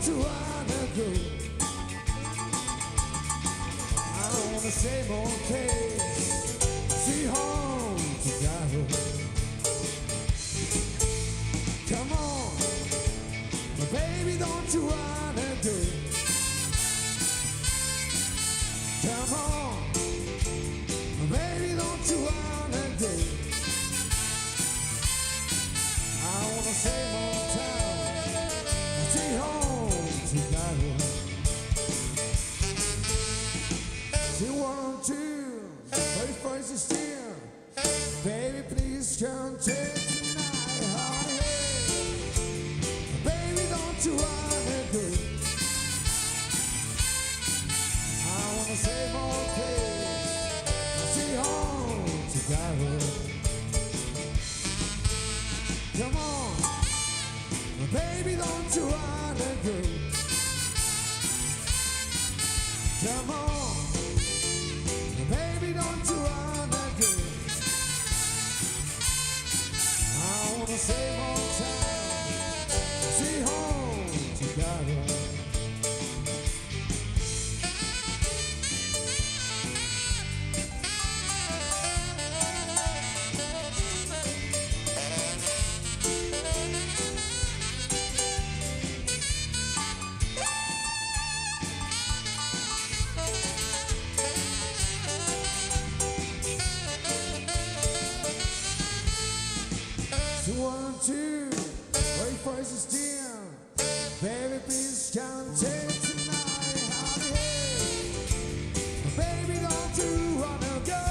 you wanna go? I want the same old place, see home to go. Come on, baby, don't you wanna go? Come on, baby, don't you wanna go? I want the same old town, see home to go. See 1, 2, wait for you still. Baby, please come take tonight, honey. Baby, don't you wanna go? I want the same old place, see home to go. Come on, baby, don't you wanna go? Come on, baby, don't you wanna go? I want the same old time, see home together. So 1, 2, wait for you still. Baby, please come take tonight, honey. Baby, don't you wanna go?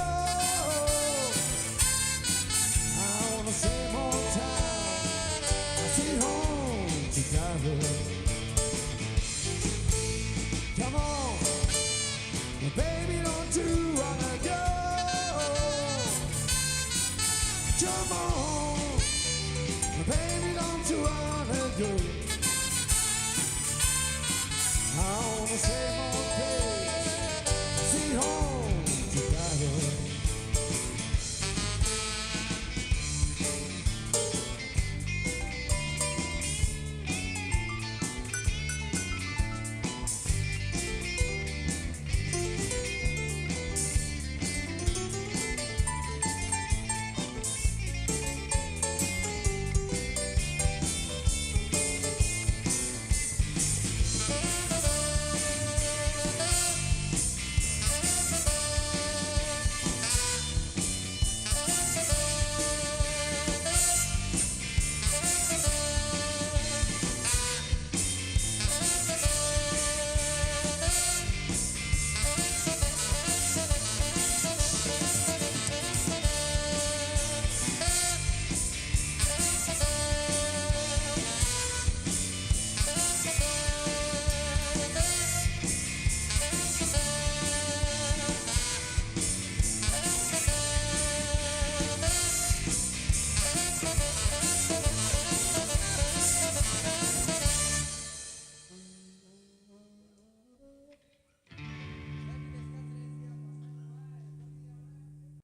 I want the same old time, see home together. Come on, baby, don't you wanna go? Come on, baby, don't you wanna go? I wanna say